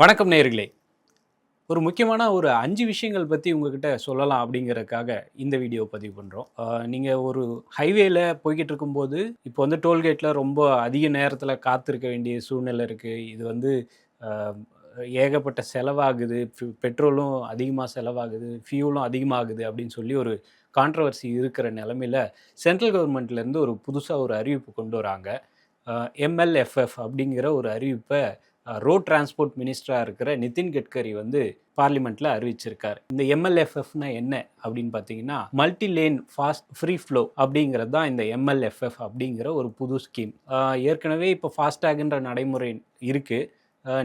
வணக்கம் நேயர்களே. ஒரு முக்கியமான ஒரு 5 விஷயங்கள் பத்தி உங்ககிட்ட சொல்லலாம் அப்படிங்கிறதுக்காக இந்த வீடியோ பதிவு பண்றோம். நீங்க ஒரு ஹைவேல போய்க்கிட்டு இருக்கும்போது, இப்போ வந்து டோல்கேட்ல ரொம்ப அதிக நேரத்தில காத்திருக்க வேண்டிய சூழ்நிலை இருக்கு. இது வந்து அ ஏகப்பட்ட செலவாகுது. பெட்ரோலும் அதிகமா செலவாகுது. ஃபியூலும் அதிகமாகுது அப்படின்னு சொல்லி ஒரு கான்ட்ரோவர்சி இருக்கிற நிலைமையில, சென்ட்ரல் கவர்மெண்ட்லேருந்து ஒரு புதுசா ஒரு அறிவிப்பு கொண்டு வராங்க. எம்எல்எஃப்எஃப் அப்படிங்கிற ஒரு அறிவிப்ப ரோட் டிரான்ஸ்போர்ட் மினிஸ்டரா இருக்கிற நிதின் கட்கரி வந்து பார்லிமெண்ட்ல அறிவிச்சிருக்காரு. இந்த எம்எல்எஃப்எஃப்னா என்ன அப்படின்னு பார்த்தீங்கன்னா, multi lane fast free flow அப்படிங்கிறது தான் இந்த எம்எல்எஃப்எஃப் அப்படிங்கிற ஒரு புது ஸ்கீம். ஏற்கனவே இப்போ ஃபாஸ்டேக்ன்ற நடைமுறை இருக்கு.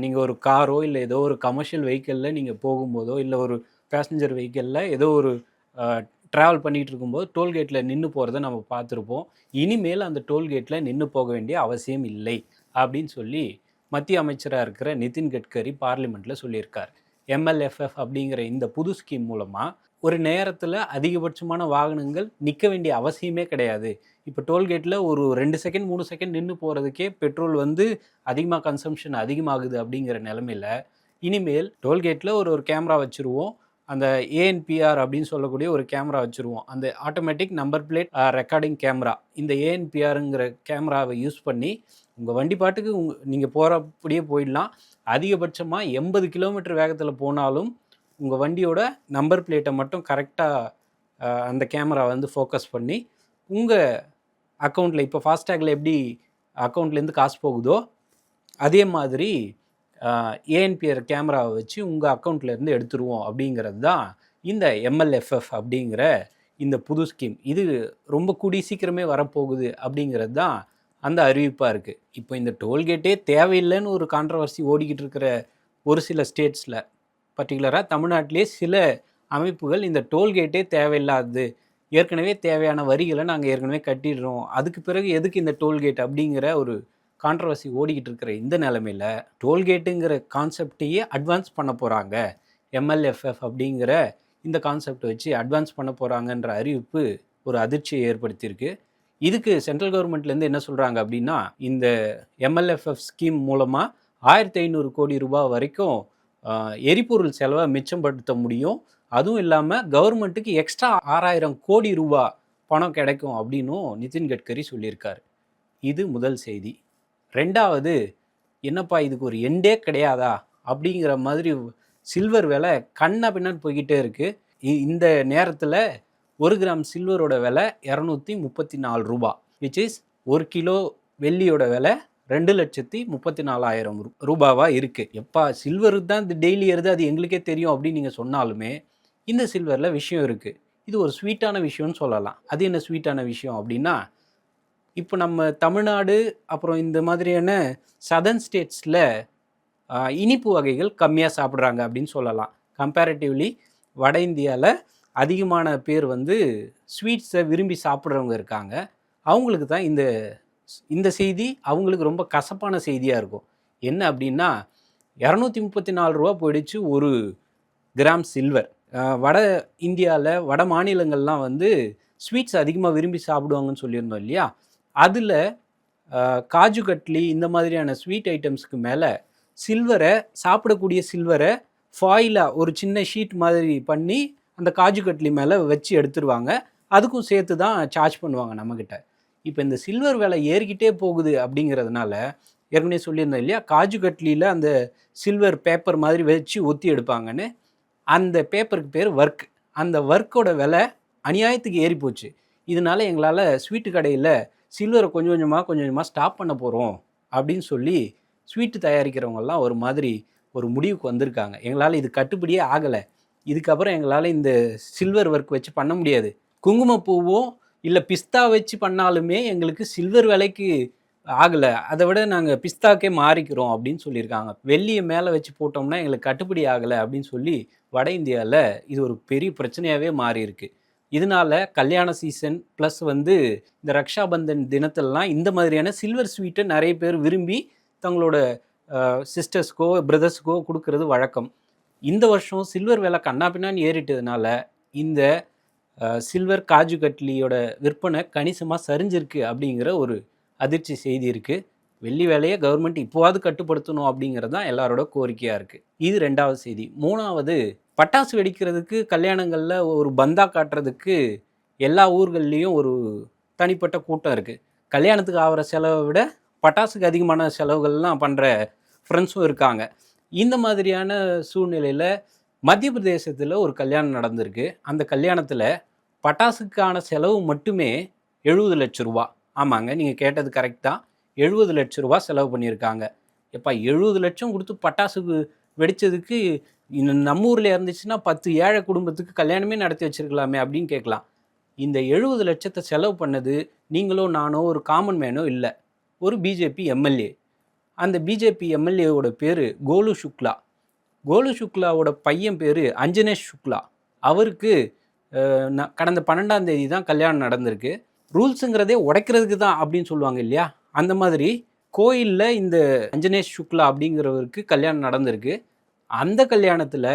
நீங்க ஒரு காரோ இல்ல ஏதோ ஒரு கமர்ஷியல் வெஹிக்கிள்ல நீங்க போகும்போதோ, இல்ல ஒரு பேசஞ்சர் வெஹிக்கிள்ல ஏதோ ஒரு அ டிராவல் பண்ணிட்டு இருக்கும்போது டோல்கேட்ல நின்னு போறத நம்ம பார்த்துருப்போம். இனிமேல் அந்த டோல்கேட்ல நின்னு போக வேண்டிய அவசியம் இல்லை அப்படின்னு சொல்லி மத்திய அமைச்சரா இருக்கிற நிதின் கட்கரி பார்லிமெண்ட்ல சொல்லியிருக்கார். எம்எல்எஃப்எஃப் அப்படிங்கிற இந்த புது ஸ்கீம் மூலமா ஒரு நேரத்துல அதிகபட்சமான வாகனங்கள் நிக்க வேண்டிய அவசியமே கிடையாது. இப்போ டோல்கேட்ல ஒரு 2 செகண்ட், 3 செகண்ட் நின்னு போறதுக்கே பெட்ரோல் வந்து அதிகமா கன்சம்ப்ஷன் அதிகமாகுது அப்படிங்கிற நிலைமையில, இனிமேல் டோல்கேட்ல ஒரு ஒரு கேமரா வச்சுருவோம். அந்த ஏஎன்பிஆர் அப்படின்னு சொல்லக்கூடிய ஒரு கேமரா வச்சுருவோம். அந்த automatic number plate recording camera. இந்த ஏஎன்பிஆருங்கிற கேமராவை யூஸ் பண்ணி உங்கள் வண்டி பாட்டுக்கு நீங்கள் போகிறபடியே போயிடலாம். அதிகபட்சமாக 80 கிலோமீட்டர் வேகத்தில் போனாலும் உங்கள் வண்டியோட நம்பர் பிளேட்டை மட்டும் கரெக்டாக அந்த கேமரா வந்து ஃபோக்கஸ் பண்ணி உங்கள் அக்கௌண்ட்டில் இப்போ ஃபாஸ்டேக்கில் எப்படி அக்கௌண்ட்லேருந்து காசு போகுதோ அதே மாதிரி ஏஎன்பிஆர் கேமராவை வச்சு உங்கள் அக்கௌண்ட்லேருந்து எடுத்துருவோம் அப்படிங்கிறது தான் இந்த எம்எல்எஃப்எஃப் அப்படிங்கிற இந்த புது ஸ்கீம். இது ரொம்ப கூடி சீக்கிரமே வரப்போகுது அப்படிங்கிறது தான் அந்த அறிவிப்பாக இருக்குது. இப்போ இந்த டோல்கேட்டே தேவையில்லைன்னு ஒரு கான்ட்ரவர்சி ஓடிக்கிட்டு இருக்கிற ஒரு சில ஸ்டேட்ஸில், பர்டிகுலராக தமிழ்நாட்டிலே சில அமைப்புகள் இந்த டோல்கேட்டே தேவையில்லாதது, ஏற்கனவே தேவையான வரிகளை நாங்கள் ஏற்கனவே கட்டிடுறோம், அதுக்கு பிறகு எதுக்கு இந்த டோல்கேட் அப்படிங்கிற ஒரு கான்ட்ரவர்சி ஓடிக்கிட்டு இருக்கிற இந்த நிலமையில் டோல்கேட்டுங்கிற கான்செப்டையே அட்வான்ஸ் பண்ண போகிறாங்க. எம்எல்எஃப்எஃப் அப்படிங்கிற இந்த கான்செப்டை வச்சு அட்வான்ஸ் பண்ண போகிறாங்கன்ற அறிவிப்பு ஒரு அதிர்ச்சியை ஏற்படுத்தியிருக்கு. இதுக்கு சென்ட்ரல் கவர்மெண்ட்லேருந்து என்ன சொல்கிறாங்க அப்படின்னா, இந்த எம்எல்எஃப்எஃப் ஸ்கீம் மூலமாக 1500 கோடி ரூபாய் வரைக்கும் எரிபொருள் செலவை மிச்சப்படுத்த முடியும். அதுவும் இல்லாமல் கவர்மெண்ட்டுக்கு எக்ஸ்ட்ரா 6000 கோடி ரூபாய் பணம் கிடைக்கும் அப்படின்னும் நிதின் கட்கரி சொல்லியிருக்காரு. இது முதல் செய்தி. ரெண்டாவது, என்னப்பா இதுக்கு ஒரு எண்டே கிடையாதா அப்படிங்கிற மாதிரி சில்வர் விலை கண்ண பின்னான்னு போய்கிட்டே இருக்குது. இந்த நேரத்தில் 1 கிராம் சில்வரோட விலை 234 ரூபா, விச் இஸ் 1 கிலோ வெள்ளியோட விலை 2,34,000 ரூபாவாக இருக்குது. எப்பா சில்வருக்கு தான் இது டெய்லி ஏறுது, அது எங்களுக்கே தெரியும் அப்படின்னு நீங்கள் சொன்னாலுமே இந்த சில்வரில் விஷயம் இருக்குது. இது ஒரு ஸ்வீட்டான விஷயம்னு சொல்லலாம். அது என்ன ஸ்வீட்டான விஷயம் அப்படின்னா, இப்போ நம்ம தமிழ்நாடு அப்புறம் இந்த மாதிரியான சதர்ன் ஸ்டேட்ஸில் இனிப்பு வகைகள் கம்மியாக சாப்பிட்றாங்க அப்படின்னு சொல்லலாம். கம்பேரிட்டிவ்லி வட இந்தியாவில் அதிகமான பேர் வந்து ஸ்வீட்ஸை விரும்பி சாப்பிட்றவங்க இருக்காங்க. அவங்களுக்கு தான் இந்த செய்தி அவங்களுக்கு ரொம்ப கசப்பான செய்தியாக இருக்கும். என்ன அப்படின்னா, 234 ரூபா போயிடுச்சு 1 கிராம் சில்வர். வட இந்தியாவில் வட மாநிலங்கள்லாம் வந்து ஸ்வீட்ஸ் அதிகமாக விரும்பி சாப்பிடுவாங்கன்னு சொல்லியிருந்தோம் இல்லையா? அதில் காஜு கட்லி இந்த மாதிரியான ஸ்வீட் ஐட்டம்ஸ்க்கு மேலே சில்வரை, சாப்பிடக்கூடிய சில்வரை ஃபாயிலாக ஒரு சின்ன ஷீட் மாதிரி பண்ணி அந்த காஜு கட்லி மேலே வச்சு எடுத்துருவாங்க. அதுக்கும் சேர்த்து தான் சார்ஜ் பண்ணுவாங்க நம்மக்கிட்ட. இப்போ இந்த சில்வர் விலை ஏறிக்கிட்டே போகுது அப்படிங்கிறதுனால, ஏற்கனவே சொல்லியிருந்தேன் இல்லையா, காஜு கட்லியில் அந்த சில்வர் பேப்பர் மாதிரி வச்சு ஒத்தி எடுப்பாங்கன்னு, அந்த பேப்பருக்கு பேர் வர்க். அந்த வர்க்கோட விலை அநியாயத்துக்கு ஏறி போச்சு. இதனால எங்களால் ஸ்வீட்டு கடையில் சில்வரை கொஞ்சம் கொஞ்சமாக ஸ்டாப் பண்ண போகிறோம் அப்படின்னு சொல்லி ஸ்வீட்டு தயாரிக்கிறவங்கெல்லாம் ஒரு மாதிரி ஒரு முடிவுக்கு வந்திருக்காங்க. எங்களால் இது கட்டுப்படியே ஆகலை, இதுக்கப்புறம் எங்களால் இந்த சில்வர் ஒர்க் வச்சு பண்ண முடியாது, குங்குமப்பூவோ இல்லை பிஸ்தா வச்சு பண்ணாலுமே எங்களுக்கு சில்வர் விலைக்கு ஆகலை, அதை விட நாங்கள் பிஸ்தாக்கே மாறிக்கிறோம் அப்படின்னு சொல்லியிருக்காங்க. வெள்ளியை மேலே வச்சு போட்டோம்னா எங்களுக்கு கட்டுப்படி ஆகலை அப்படின்னு சொல்லி வட இந்தியாவில் இது ஒரு பெரிய பிரச்சனையாகவே மாறி இருக்கு. இதனால கல்யாண சீசன் ப்ளஸ் வந்து இந்த ரக்ஷாபந்தன் தினத்திலலாம் இந்த மாதிரியான சில்வர் ஸ்வீட்டை நிறைய பேர் விரும்பி தங்களோட சிஸ்டர்ஸ்க்கோ பிரதர்ஸ்க்கோ கொடுக்கறது வழக்கம். இந்த வருஷம் சில்வர் விலை கண்ணா பின்னான்னு ஏறிட்டதுனால இந்த சில்வர் காஜு கட்லியோட விற்பனை கணிசமாக சரிஞ்சிருக்கு அப்படிங்கிற ஒரு அதிர்ச்சி செய்தி இருக்குது. வெள்ளி வேலையை கவர்மெண்ட் இப்போவாது கட்டுப்படுத்தணும் அப்படிங்கிறது தான் எல்லாரோட கோரிக்கையாக இருக்குது. இது 2வது செய்தி. 3வது, பட்டாசு வெடிக்கிறதுக்கு கல்யாணங்களில் ஒரு பந்தா காட்டுறதுக்கு எல்லா ஊர்கள்லேயும் ஒரு தனிப்பட்ட கூட்டம் இருக்குது. கல்யாணத்துக்கு ஆகிற செலவை விட பட்டாசுக்கு அதிகமான செலவுகள்லாம் பண்ணுற ஃப்ரெண்ட்ஸும் இருக்காங்க. இந்த மாதிரியான சூழ்நிலையில் மத்திய பிரதேசத்தில் ஒரு கல்யாணம் நடந்திருக்கு. அந்த கல்யாணத்தில் பட்டாசுக்கான செலவு மட்டுமே 70 லட்ச ரூபா. ஆமாங்க, நீங்கள் கேட்டது கரெக்ட் தான். 70 லட்ச ரூபா செலவு பண்ணியிருக்காங்க. எப்பா 70 லட்சம் கொடுத்து பட்டாசுக்கு வெடித்ததுக்கு நம்ம ஊரில் இருந்துச்சுன்னா 10 ஏழை குடும்பத்துக்கு கல்யாணமே நடத்தி வச்சுருக்கலாமே அப்படின்னு கேட்கலாம். இந்த 70 லட்சத்தை செலவு பண்ணது நீங்களோ நானோ ஒரு காமன் மேனோ இல்லை, ஒரு பிஜேபி எம்எல்ஏ. அந்த பிஜேபி எம்எல்ஏவோட பேர் கோலு சுக்லா. கோலு சுக்லாவோட பையன் பேர் அஞ்சனேஷ் சுக்லா. அவருக்கு கடந்த 12ஆம் தேதி தான் கல்யாணம் நடந்திருக்கு. ரூல்ஸுங்கிறதே உடைக்கிறதுக்கு தான் அப்படின்னு சொல்லுவாங்க இல்லையா, அந்த மாதிரி கோயிலில் இந்த அஞ்சனேஷ் சுக்லா அப்படிங்கிறவருக்கு கல்யாணம் நடந்திருக்கு. அந்த கல்யாணத்தில்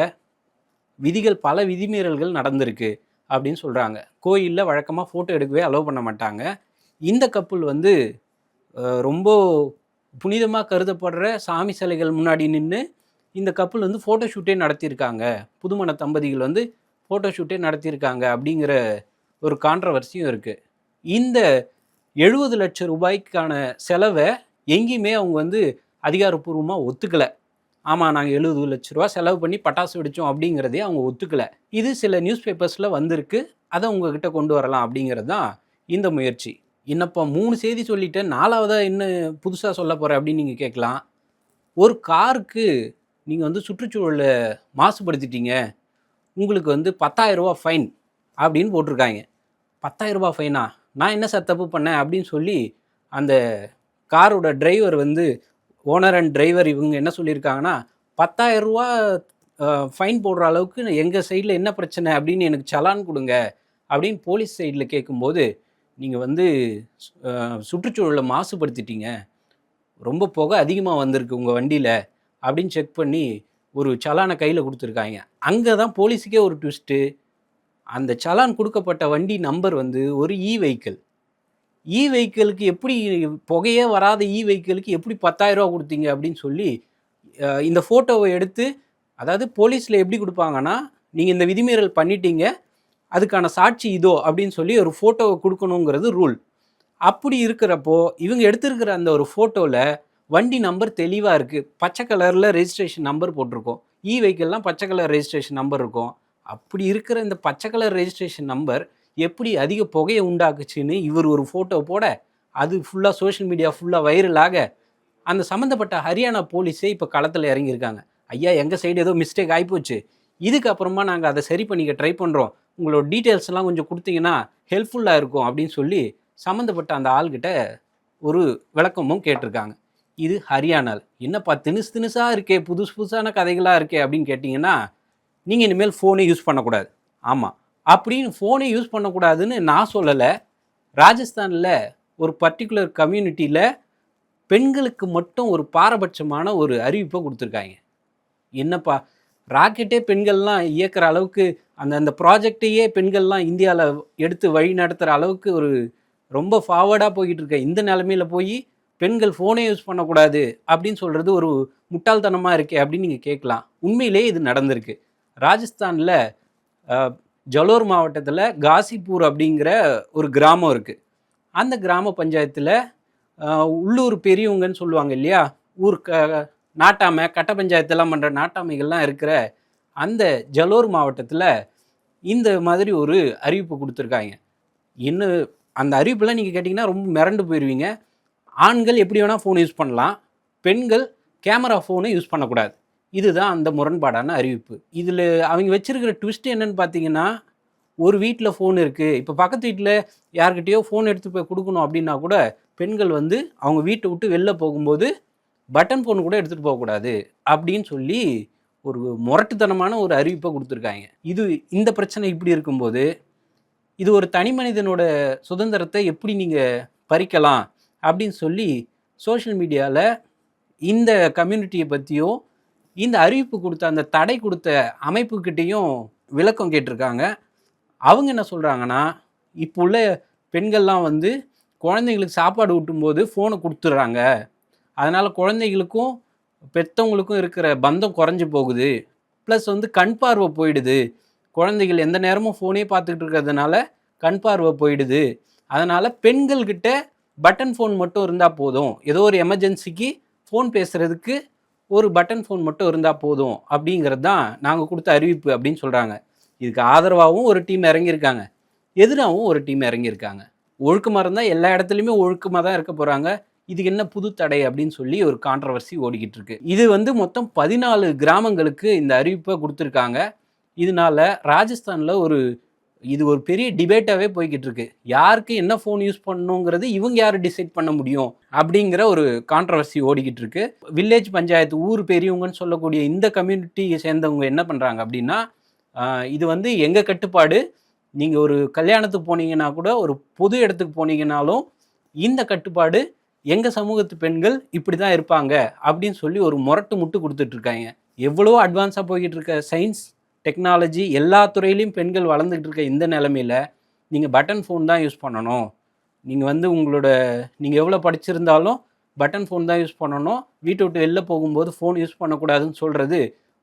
பல விதிமீறல்கள் நடந்திருக்கு அப்படின்னு சொல்கிறாங்க. கோயிலில் வழக்கமாக ஃபோட்டோ எடுக்கவே அலோவ் பண்ண மாட்டாங்க. இந்த கப்புள் வந்து ரொம்ப புனிதமாக கருதப்படுற சாமி சிலைகள் முன்னாடி நின்று இந்த கப்புள் வந்து ஃபோட்டோ ஷூட்டே நடத்தியிருக்காங்க. புதுமண தம்பதிகள் வந்து ஃபோட்டோ ஷூட்டே நடத்தியிருக்காங்க அப்படிங்கிற ஒரு கான்ட்ரவர்சியும் இருக்குது. இந்த 70 லட்சம் ரூபாய்க்கான செலவை எங்கேயுமே அவங்க வந்து அதிகாரப்பூர்வமாக ஒத்துக்கலை. ஆமாம், நாங்கள் 70 லட்ச ரூபா செலவு பண்ணி பட்டாசு வெடித்தோம் அப்படிங்கிறதே அவங்க ஒத்துக்கலை. இது சில நியூஸ் பேப்பர்ஸில் வந்திருக்கு, அதை உங்ககிட்ட கொண்டு வரலாம் அப்படிங்கிறது தான் இந்த முயற்சி. என்னப்பா 3 செய்தி சொல்லிட்டேன், 4வதாக என்ன புதுசாக சொல்ல போகிறேன் அப்படின்னு நீங்கள் கேட்கலாம். ஒரு காருக்கு நீங்கள் வந்து சுற்றுச்சூழலை மாசுபடுத்திட்டீங்க, உங்களுக்கு வந்து 10,000 ரூபா ஃபைன் அப்படின்னு போட்டிருக்காங்க. 10,000 ரூபா ஃபைனா, நான் என்ன சார் தப்பு பண்ணேன் அப்படின்னு சொல்லி அந்த காரோட டிரைவர் வந்து ஓனர் அண்ட் டிரைவர் இவங்க என்ன சொல்லியிருக்காங்கன்னா, 10,000 ரூபா ஃபைன் போடுற அளவுக்கு எங்கள் சைடில் என்ன பிரச்சனை அப்படின்னு எனக்கு சலான் கொடுங்க அப்படின்னு போலீஸ் சைடில் கேட்கும்போது, நீங்கள் வந்து சுற்றுச்சூழலை மாசுபடுத்திட்டீங்க, ரொம்ப புகை அதிகமாக வந்திருக்கு உங்கள் வண்டியில் அப்படின்னு செக் பண்ணி ஒரு சலானை கையில் கொடுத்துருக்காங்க. அங்கே தான் போலீஸுக்கே ஒரு ட்விஸ்ட்டு. அந்த சலான் கொடுக்கப்பட்ட வண்டி நம்பர் வந்து ஒரு வெஹிக்கிளுக்கு எப்படி புகையே வராத வெஹிக்கிளுக்கு எப்படி 10,000 ரூபா கொடுத்தீங்க அப்படின்னு சொல்லி இந்த ஃபோட்டோவை எடுத்து, அதாவது போலீஸில் எப்படி கொடுப்பாங்கன்னா, நீங்கள் இந்த விதிமீறல் பண்ணிட்டீங்க, அதுக்கான சாட்சி இதோ அப்படின்னு சொல்லி ஒரு ஃபோட்டோவை கொடுக்கணுங்கிறது ரூல். அப்படி இருக்கிறப்போ இவங்க எடுத்திருக்கிற அந்த ஒரு ஃபோட்டோவில் வண்டி நம்பர் தெளிவாக இருக்குது. பச்சை கலரில் ரெஜிஸ்ட்ரேஷன் நம்பர் போட்டிருக்கோம். வெஹிக்கிள்லாம் பச்சை கலர் ரெஜிஸ்ட்ரேஷன் நம்பர் இருக்கும். அப்படி இருக்கிற இந்த பச்சை கலர் ரெஜிஸ்ட்ரேஷன் நம்பர் எப்படி அதிக புகையை உண்டாக்குச்சுன்னு இவர் ஒரு ஃபோட்டோ போட, அது ஃபுல்லாக சோஷியல் மீடியா ஃபுல்லாக வைரலாக, அந்த சம்மந்தப்பட்ட ஹரியானா போலீஸே இப்போ களத்தில் இறங்கியிருக்காங்க. ஐயா, எங்கள் சைடு ஏதோ மிஸ்டேக் ஆகிப்போச்சு, இதுக்கப்புறமா நாங்கள் அதை சரி பண்ணிக்க ட்ரை பண்ணுறோம், உங்களோட டீட்டெயில்ஸ்லாம் கொஞ்சம் கொடுத்தீங்கன்னா ஹெல்ப்ஃபுல்லாக இருக்கும் அப்படின்னு சொல்லி சம்மந்தப்பட்ட அந்த ஆள்கிட்ட ஒரு விளக்கமும் கேட்டிருக்காங்க. இது ஹரியானாவில். என்னப்பா திணுசாக இருக்கே, புதுசான கதைகளாக இருக்கே அப்படின்னு கேட்டிங்கன்னா, நீங்கள் இனிமேல் ஃபோனே யூஸ் பண்ணக்கூடாது. ஆமாம், அப்படின்னு ஃபோனே யூஸ் பண்ணக்கூடாதுன்னு நான் சொல்லலை. ராஜஸ்தானில் ஒரு பர்டிகுலர் கம்யூனிட்டியில் பெண்களுக்கு மட்டும் ஒரு பாரபட்சமான ஒரு அறிவிப்பை கொடுத்துருக்காங்க. என்னப்பா, ராக்கெட்டே பெண்கள்லாம் இயக்கிற அளவுக்கு அந்த ப்ராஜெக்டையே பெண்கள்லாம் இந்தியாவில் எடுத்து வழி நடத்துகிற அளவுக்கு ஒரு ரொம்ப ஃபார்வர்டாக போய்கிட்டு இருக்க இந்த நிலமையில் போய் பெண்கள் ஃபோனே யூஸ் பண்ணக்கூடாது அப்படின்னு சொல்கிறது ஒரு முட்டாள்தனமாக இருக்கே அப்படின்னு நீங்கள் கேட்கலாம். உண்மையிலே இது நடந்திருக்கு. ராஜஸ்தானில் ஜலோர் மாவட்டத்தில் காசிப்பூர் அப்படிங்கிற ஒரு கிராமம் இருக்குது. அந்த கிராம பஞ்சாயத்தில் உள்ளூர் பெரியவங்கன்னு சொல்லுவாங்க இல்லையா, ஊர் நாட்டாமை கட்ட பஞ்சாயத்தெல்லாம் பண்ணுற நாட்டாமைகள்லாம் இருக்கிற அந்த ஜலோர் மாவட்டத்தில் இந்த மாதிரி ஒரு அறிவிப்பு கொடுத்துருக்காங்க. இன்னும் அந்த அறிவிப்பெல்லாம் நீங்கள் கேட்டிங்கன்னா ரொம்ப மிரண்டு போயிடுவீங்க. ஆண்கள் எப்படி வேணால் ஃபோன் யூஸ் பண்ணலாம், பெண்கள் கேமரா ஃபோனை யூஸ் பண்ணக்கூடாது. இதுதான் அந்த முரண்பாடான அறிவிப்பு. இதில் அவங்க வச்சுருக்கிற ட்விஸ்ட் என்னென்னு பார்த்தீங்கன்னா, ஒரு வீட்டில் ஃபோன் இருக்குது, இப்போ பக்கத்து வீட்டில் யார்கிட்டையோ ஃபோன் எடுத்து போய் கொடுக்கணும் அப்படின்னா கூட பெண்கள் வந்து அவங்க வீட்டை விட்டு வெளில போகும்போது பட்டன் ஃபோன் கூட எடுத்துகிட்டு போகக்கூடாது அப்படின்னு சொல்லி ஒரு முரட்டுத்தனமான ஒரு அறிவிப்பை கொடுத்துருக்காங்க. இந்த பிரச்சனை இப்படி இருக்கும்போது இது ஒரு தனி மனிதனோட சுதந்திரத்தை எப்படி நீங்கள் பறிக்கலாம் அப்படின்னு சொல்லி சோஷியல் மீடியாவில் இந்த கம்யூனிட்டியை பற்றியும் இந்த அறிவிப்பு கொடுத்த அந்த தடை கொடுத்த அமைப்புக்கிட்டேயும் விளக்கம் கேட்டிருக்காங்க. அவங்க என்ன சொல்கிறாங்கன்னா, இப்போ உள்ள பெண்கள்லாம் வந்து குழந்தைங்களுக்கு சாப்பாடு ஊட்டும்போது ஃபோனை கொடுத்துட்றாங்க, அதனால் குழந்தைகளுக்கும் பெற்றவங்களுக்கும் இருக்கிற பந்தம் குறைஞ்சி போகுது. ப்ளஸ் வந்து கண் பார்வை போயிடுது. குழந்தைகள் எந்த நேரமும் ஃபோனே பார்த்துக்கிட்டு இருக்கிறதுனால கண் பார்வை போயிடுது. அதனால் பெண்கள்கிட்ட பட்டன் ஃபோன் மட்டும் இருந்தால் போதும், ஏதோ ஒரு எமர்ஜென்சிக்கு ஃபோன் பேசுகிறதுக்கு ஒரு பட்டன் ஃபோன் மட்டும் இருந்தால் போதும் அப்படிங்கிறது தான் நாங்கள் கொடுத்த அறிவிப்பு அப்படின்னு சொல்கிறாங்க. இதுக்கு ஆதரவாகவும் ஒரு டீம் இறங்கியிருக்காங்க, எதிராகவும் ஒரு டீம் இறங்கியிருக்காங்க. ஒழுக்கமாக இருந்தால் எல்லா இடத்துலையுமே ஒழுக்கமாக தான் இருக்க போகிறாங்க, இதுக்கு என்ன புது தடை அப்படின்னு சொல்லி ஒரு கான்ட்ரவர்சி ஓடிக்கிட்டு இருக்கு. இது வந்து மொத்தம் 14 கிராமங்களுக்கு இந்த அறிவிப்பை கொடுத்துருக்காங்க. இதனால ராஜஸ்தானில் இது ஒரு பெரிய டிபேட்டாகவே போய்கிட்டு இருக்கு. யாருக்கு என்ன ஃபோன் யூஸ் பண்ணணுங்கிறது இவங்க யார் டிசைட் பண்ண முடியும் அப்படிங்கிற ஒரு கான்ட்ரவர்சி ஓடிக்கிட்டு இருக்கு. வில்லேஜ் பஞ்சாயத்து, ஊர் பெரியவங்கன்னு சொல்லக்கூடிய இந்த கம்யூனிட்டியை சேர்ந்தவங்க என்ன பண்ணுறாங்க அப்படின்னா, இது வந்து எங்கள் கட்டுப்பாடு, நீங்கள் ஒரு கல்யாணத்துக்கு போனீங்கன்னா கூட, ஒரு பொது இடத்துக்கு போனீங்கன்னாலும் இந்த கட்டுப்பாடு, எங்கள் சமூகத்து பெண்கள் இப்படி தான் இருப்பாங்க அப்படின்னு சொல்லி ஒரு முரட்டு முட்டு கொடுத்துட்ருக்காங்க. எவ்வளோ அட்வான்ஸாக போய்கிட்டு இருக்க சயின்ஸ் டெக்னாலஜி எல்லா துறையிலையும் பெண்கள் வளர்ந்துக்கிட்டு இருக்க இந்த நிலமையில் நீங்கள் பட்டன் ஃபோன் தான் யூஸ் பண்ணணும், நீங்கள் வந்து நீங்கள் எவ்வளோ படிச்சிருந்தாலும் பட்டன் ஃபோன் தான் யூஸ் பண்ணணும், வீட்டை விட்டு வெளில போகும்போது ஃபோன் யூஸ் பண்ணக்கூடாதுன்னு சொல்கிறது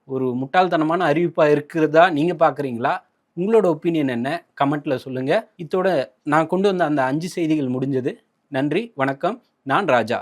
ஒரு முட்டாள்தனமான அறிவிப்பாக இருக்கிறதா நீங்கள் பார்க்குறீங்களா? உங்களோட ஒப்பீனியன் என்ன? கமெண்ட்டில் சொல்லுங்கள். இதோட நான் கொண்டு வந்த அந்த 5 செய்திகள் முடிஞ்சது. நன்றி, வணக்கம். நான் ராஜா.